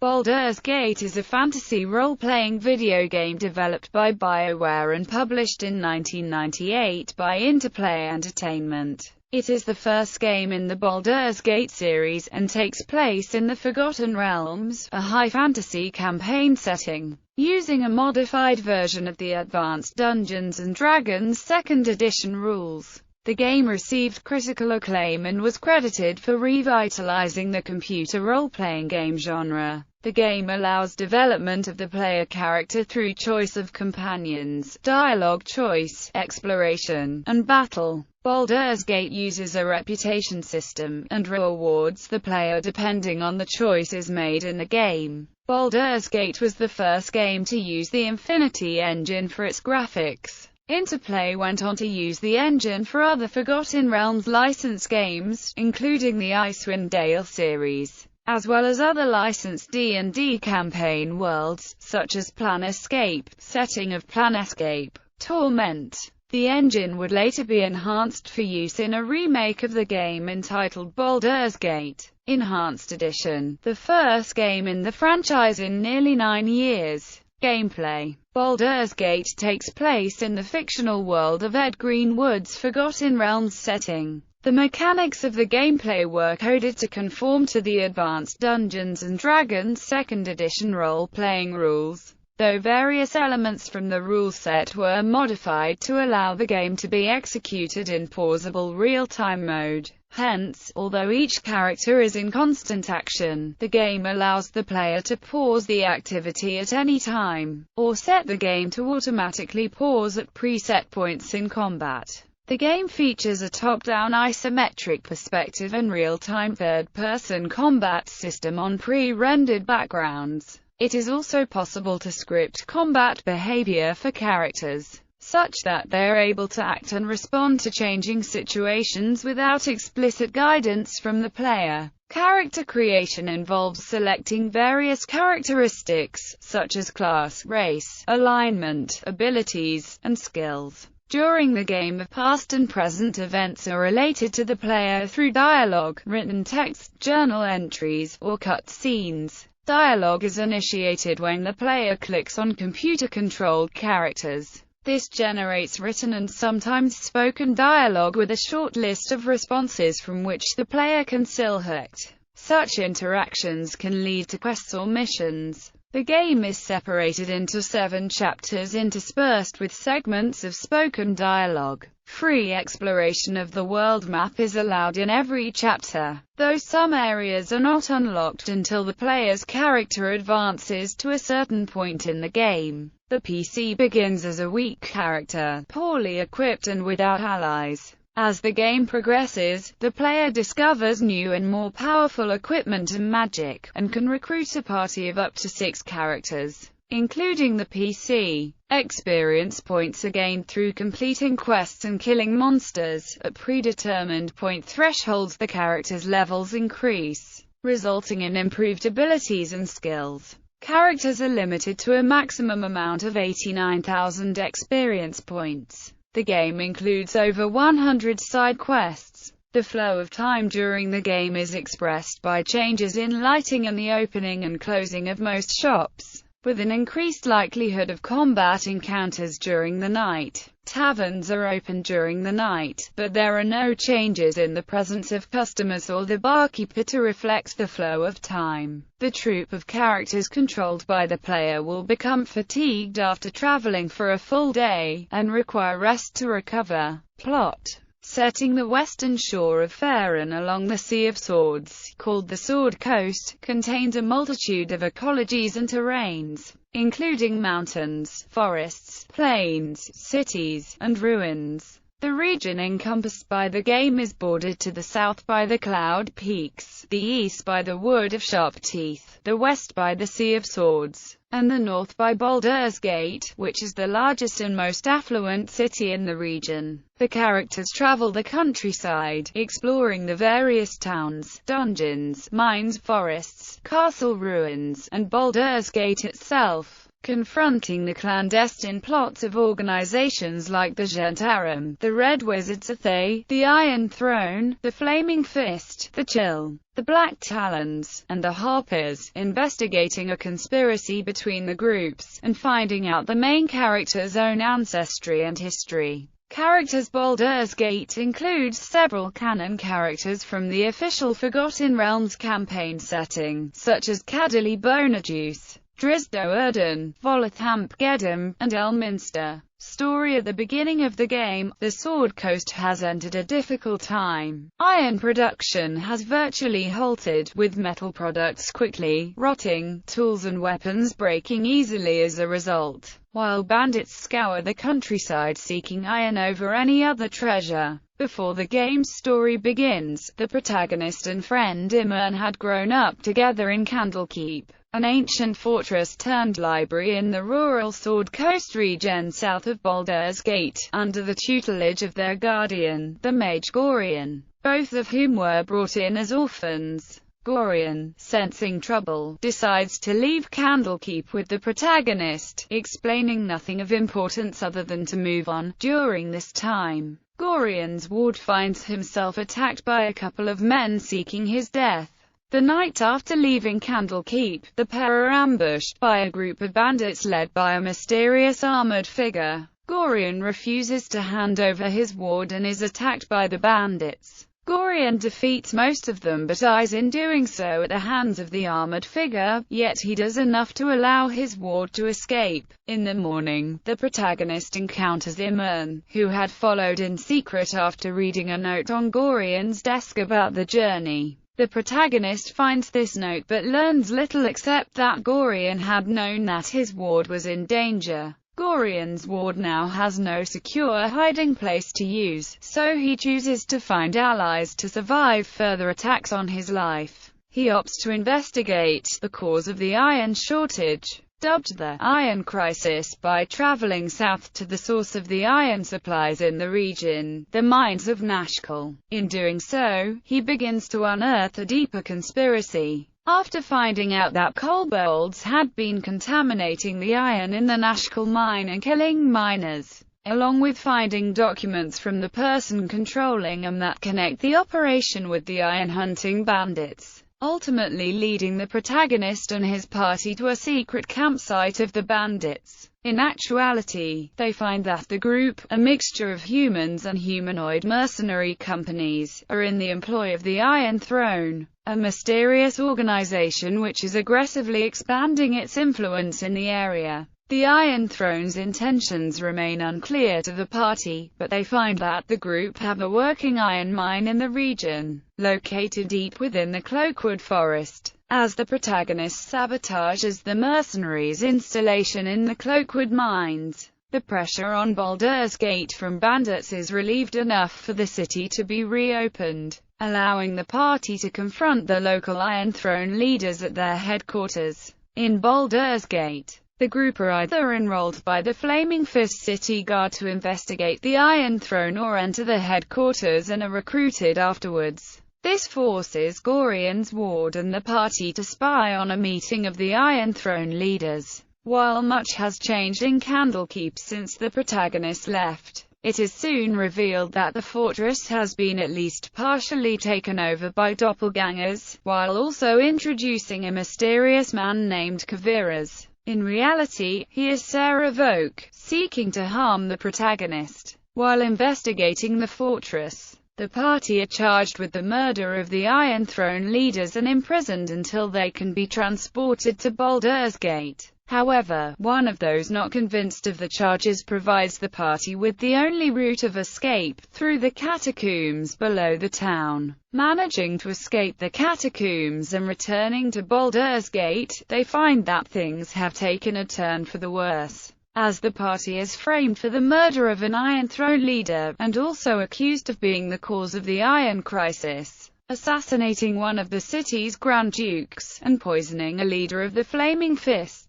Baldur's Gate is a fantasy role-playing video game developed by BioWare and published in 1998 by Interplay Entertainment. It is the first game in the Baldur's Gate series, and takes place in the Forgotten Realms, a high fantasy campaign setting. Using a modified version of the advanced Dungeons & Dragons 2nd edition rules, the game received critical acclaim and was credited for revitalizing the computer role-playing game genre. The game allows development of the player character through choice of companions, dialogue choice, exploration, and battle. Baldur's Gate uses a reputation system, and rewards the player depending on the choices made in the game. Baldur's Gate was the first game to use the Infinity engine for its graphics. Interplay went on to use the engine for other Forgotten Realms licensed games, including the Icewind Dale series, as well as other licensed D&D campaign worlds, such as Planescape, setting of Planescape, Torment. The engine would later be enhanced for use in a remake of the game entitled Baldur's Gate Enhanced Edition, the first game in the franchise in nearly 9 years. Gameplay. Baldur's Gate takes place in the fictional world of Ed Greenwood's Forgotten Realms setting. The mechanics of the gameplay were coded to conform to the advanced Dungeons & Dragons 2nd edition role-playing rules, though various elements from the rule set were modified to allow the game to be executed in pausable real-time mode. Hence, although each character is in constant action, the game allows the player to pause the activity at any time, or set the game to automatically pause at preset points in combat. The game features a top-down isometric perspective and real-time third-person combat system on pre-rendered backgrounds. It is also possible to script combat behavior for characters, such that they are able to act and respond to changing situations without explicit guidance from the player. Character creation involves selecting various characteristics, such as class, race, alignment, abilities, and skills. During the game, past and present events are related to the player through dialogue, written text, journal entries, or cut scenes. Dialogue is initiated when the player clicks on computer-controlled characters. This generates written and sometimes spoken dialogue with a short list of responses from which the player can select. Such interactions can lead to quests or missions. The game is separated into 7 chapters interspersed with segments of spoken dialogue. Free exploration of the world map is allowed in every chapter, though some areas are not unlocked until the player's character advances to a certain point in the game. The PC begins as a weak character, poorly equipped and without allies. As the game progresses, the player discovers new and more powerful equipment and magic, and can recruit a party of up to 6 characters, including the PC. Experience points are gained through completing quests and killing monsters. At predetermined point thresholds, the character's levels increase, resulting in improved abilities and skills. Characters are limited to a maximum amount of 89,000 experience points. The game includes over 100 side quests. The flow of time during the game is expressed by changes in lighting and the opening and closing of most shops, with an increased likelihood of combat encounters during the night. Taverns are open during the night, but there are no changes in the presence of customers or the barkeeper to reflect the flow of time. The troupe of characters controlled by the player will become fatigued after traveling for a full day, and require rest to recover. Plot. Setting the western shore of Faerun along the Sea of Swords, called the Sword Coast, contains a multitude of ecologies and terrains, including mountains, forests, plains, cities, and ruins. The region encompassed by the game is bordered to the south by the Cloud Peaks, the east by the Wood of Sharp Teeth, the west by the Sea of Swords, and the north by Baldur's Gate, which is the largest and most affluent city in the region. The characters travel the countryside, exploring the various towns, dungeons, mines, forests, castle ruins, and Baldur's Gate itself. confronting the clandestine plots of organizations like the Gentarum, the Red Wizards Athe, the Iron Throne, the Flaming Fist, the Chill, the Black Talons, and the Harpers, investigating a conspiracy between the groups, and finding out the main character's own ancestry and history. Characters. Baldur's Gate includes several canon characters from the official Forgotten Realms campaign setting, such as Cadily Bonajuice, Drizdo Erden, Volothamp Gedem, and Elminster. Story. At the beginning of the game, the Sword Coast has entered a difficult time. Iron production has virtually halted, with metal products quickly rotting, tools and weapons breaking easily as a result, while bandits scour the countryside seeking iron over any other treasure. Before the game's story begins, the protagonist and friend Imern had grown up together in Candlekeep, an ancient fortress-turned-library in the rural Sword Coast region south of Baldur's Gate, under the tutelage of their guardian, the mage Gorion, both of whom were brought in as orphans. Gorion, sensing trouble, decides to leave Candlekeep with the protagonist, explaining nothing of importance other than to move on. During this time, Gorion's ward finds himself attacked by a couple of men seeking his death. The night after leaving Candlekeep, the pair are ambushed by a group of bandits led by a mysterious armored figure. Gorion refuses to hand over his ward and is attacked by the bandits. Gorion defeats most of them but dies in doing so at the hands of the armored figure, yet he does enough to allow his ward to escape. In the morning, the protagonist encounters Imern, who had followed in secret after reading a note on Gorion's desk about the journey. The protagonist finds this note but learns little except that Gorion had known that his ward was in danger. Gorion's ward now has no secure hiding place to use, so he chooses to find allies to survive further attacks on his life. He opts to investigate the cause of the iron shortage, dubbed the Iron Crisis, by traveling south to the source of the iron supplies in the region, the mines of Nashkel. In doing so, he begins to unearth a deeper conspiracy. After finding out that kobolds had been contaminating the iron in the Nashkel mine and killing miners, along with finding documents from the person controlling them that connect the operation with the iron hunting bandits, ultimately leading the protagonist and his party to a secret campsite of the bandits. In actuality, they find that the group, a mixture of humans and humanoid mercenary companies, are in the employ of the Iron Throne, a mysterious organization which is aggressively expanding its influence in the area. The Iron Throne's intentions remain unclear to the party, but they find that the group have a working iron mine in the region, located deep within the Cloakwood Forest. As the protagonist sabotages the mercenaries' installation in the Cloakwood mines, the pressure on Baldur's Gate from bandits is relieved enough for the city to be reopened, allowing the party to confront the local Iron Throne leaders at their headquarters. In Baldur's Gate, the group are either enrolled by the Flaming Fist City Guard to investigate the Iron Throne or enter the headquarters and are recruited afterwards. This forces Gorion's ward and the party to spy on a meeting of the Iron Throne leaders. While much has changed in Candlekeep since the protagonist left, it is soon revealed that the fortress has been at least partially taken over by doppelgangers, while also introducing a mysterious man named Kaviraz. In reality, he is Sarah Voke, seeking to harm the protagonist. While investigating the fortress, the party are charged with the murder of the Iron Throne leaders and imprisoned until they can be transported to Baldur's Gate. However, one of those not convinced of the charges provides the party with the only route of escape, through the catacombs below the town. Managing to escape the catacombs and returning to Baldur's Gate, they find that things have taken a turn for the worse, as the party is framed for the murder of an Iron Throne leader, and also accused of being the cause of the Iron Crisis, assassinating one of the city's Grand Dukes, and poisoning a leader of the Flaming Fists.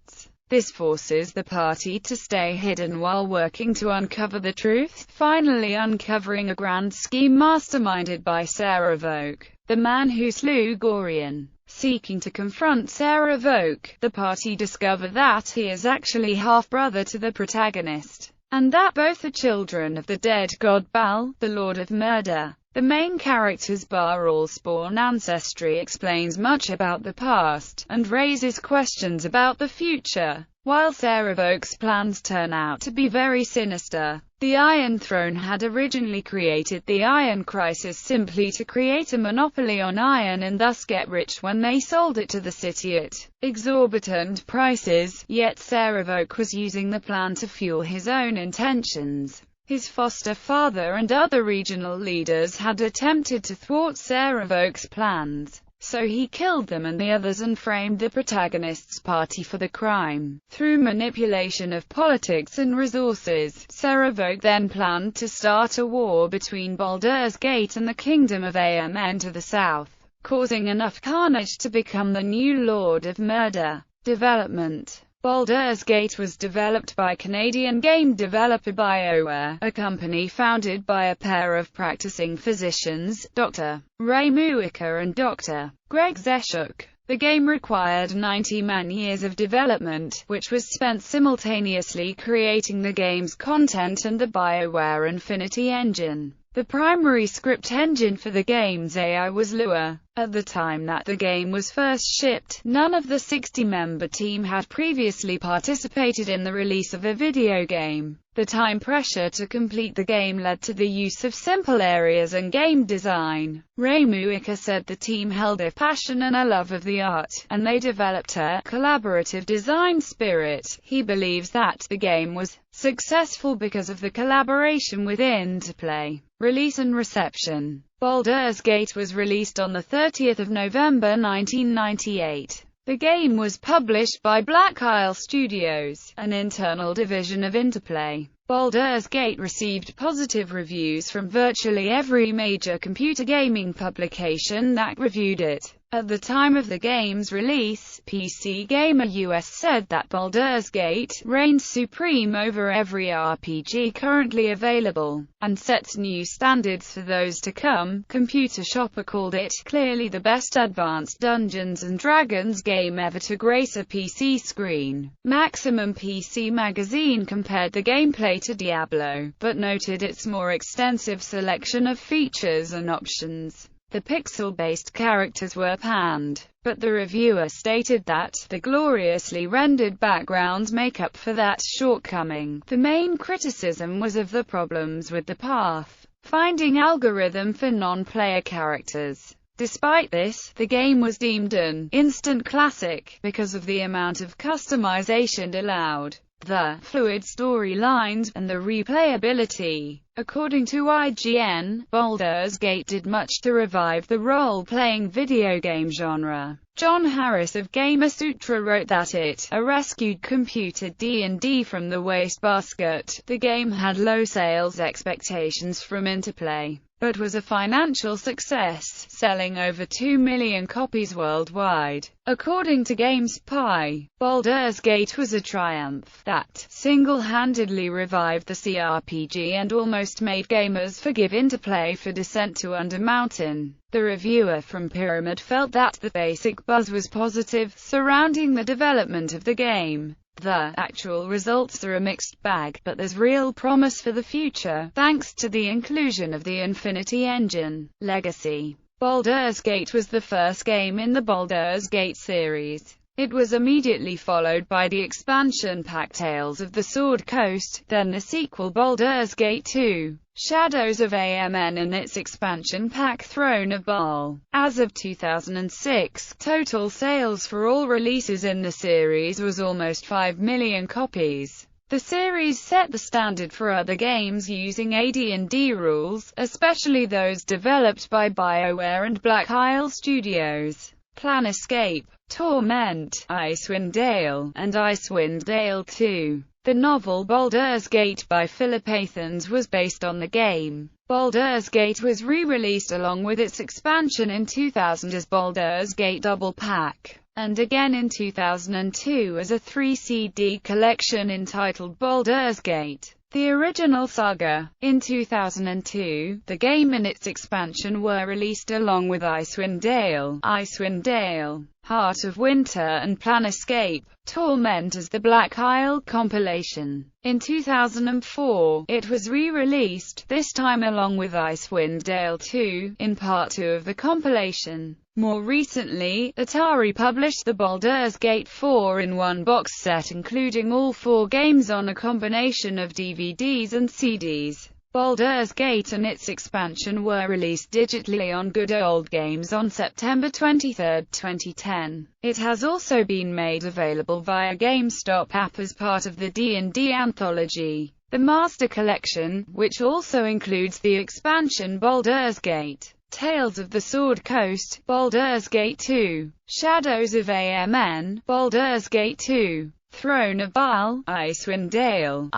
This forces the party to stay hidden while working to uncover the truth, finally uncovering a grand scheme masterminded by Sarah Voke, the man who slew Gorion. Seeking to confront Sarah Voke, the party discover that he is actually half-brother to the protagonist, and that both are children of the dead god Bal, the Lord of Murder. The main character's Baal-spawn ancestry explains much about the past, and raises questions about the future, while Sarah Voke's plans turn out to be very sinister. The Iron Throne had originally created the Iron Crisis simply to create a monopoly on iron and thus get rich when they sold it to the city at exorbitant prices, yet Sarah Voke was using the plan to fuel his own intentions. His foster father and other regional leaders had attempted to thwart Sarah Voke's plans, so he killed them and the others and framed the protagonist's party for the crime. Through manipulation of politics and resources, Sarah Voke then planned to start a war between Baldur's Gate and the Kingdom of Amen to the south, causing enough carnage to become the new Lord of Murder. Development. Baldur's Gate was developed by Canadian game developer BioWare, a company founded by a pair of practicing physicians, Dr. Ray Muica and Dr. Greg Zeshuk. The game required 90 man-years of development, which was spent simultaneously creating the game's content and the BioWare Infinity engine. The primary script engine for the game's AI was Lua. At the time that the game was first shipped, none of the 60-member team had previously participated in the release of a video game. The time pressure to complete the game led to the use of simple areas and game design. Ray Muica said the team held a passion and a love of the art, and they developed a collaborative design spirit. He believes that the game was successful because of the collaboration with Interplay. Release and reception. Baldur's Gate was released on the 30th of November 1998. The game was published by Black Isle Studios, an internal division of Interplay. Baldur's Gate received positive reviews from virtually every major computer gaming publication that reviewed it. At the time of the game's release, PC Gamer US said that Baldur's Gate reigns supreme over every RPG currently available, and sets new standards for those to come. Computer Shopper called it clearly the best advanced Dungeons & Dragons game ever to grace a PC screen. Maximum PC Magazine compared the gameplay to Diablo, but noted its more extensive selection of features and options. The pixel-based characters were panned, but the reviewer stated that the gloriously rendered backgrounds make up for that shortcoming. The main criticism was of the problems with the path-finding algorithm for non-player characters. Despite this, the game was deemed an instant classic because of the amount of customization allowed, the fluid storylines, and the replayability. According to IGN, Baldur's Gate did much to revive the role-playing video game genre. John Harris of Gamasutra wrote that it rescued computer D&D from the wastebasket. The game had low sales expectations from Interplay, but was a financial success, selling over 2 million copies worldwide. According to GameSpy, Baldur's Gate was a triumph that single-handedly revived the CRPG and almost made gamers forgive Interplay for Descent to Undermountain. The reviewer from Pyramid felt that the basic buzz was positive surrounding the development of the game. The actual results are a mixed bag, but there's real promise for the future, thanks to the inclusion of the Infinity engine. Legacy. Baldur's Gate was the first game in the Baldur's Gate series. It was immediately followed by the expansion pack Tales of the Sword Coast, then the sequel Baldur's Gate 2, Shadows of Amen, and its expansion pack Throne of Baal. As of 2006, total sales for all releases in the series was almost 5 million copies. The series set the standard for other games using AD&D rules, especially those developed by BioWare and Black Isle Studios. Planescape, Torment, Icewind Dale, and Icewind Dale 2. The novel Baldur's Gate by Philip Athens was based on the game. Baldur's Gate was re-released along with its expansion in 2000 as Baldur's Gate Double Pack, and again in 2002 as a 3 CD collection entitled Baldur's Gate. the original saga. In 2002, the game and its expansion were released along with Icewind Dale, Heart of Winter and Planescape Torment as the Black Isle compilation. In 2004, it was re-released, this time along with Icewind Dale 2, in Part 2 of the compilation. More recently, Atari published the Baldur's Gate 4-in-1 box set including all 4 games on a combination of DVDs and CDs. Baldur's Gate and its expansion were released digitally on Good Old Games on September 23, 2010. It has also been made available via GameStop app as part of the D&D anthology, the Master Collection, which also includes the expansion Baldur's Gate, Tales of the Sword Coast, Baldur's Gate 2, Shadows of Amn, Baldur's Gate 2, Throne of Baal, Icewind Dale,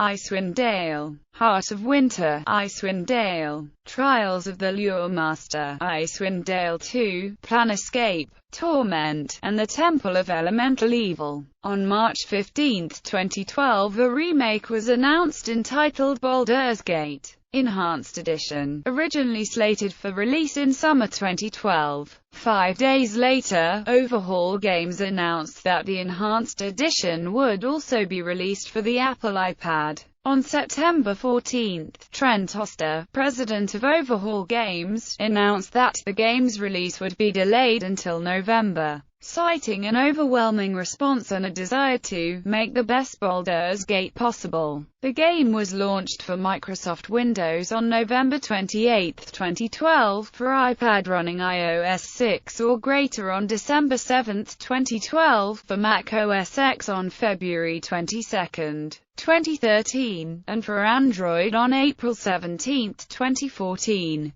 Heart of Winter, Icewind Dale, Trials of the Lure Master, Icewind Dale 2, Planescape Torment, and the Temple of Elemental Evil. On March 15, 2012, a remake was announced entitled Baldur's Gate Enhanced Edition, originally slated for release in summer 2012. 5 days later, Overhaul Games announced that the Enhanced Edition would also be released for the Apple iPad. On September 14, Trent Oster, president of Overhaul Games, announced that the game's release would be delayed until November, citing an overwhelming response and a desire to make the best Baldur's Gate possible. The game was launched for Microsoft Windows on November 28, 2012, for iPad running iOS 6 or greater on December 7, 2012, for Mac OS X on February 22, 2013, and for Android on April 17, 2014.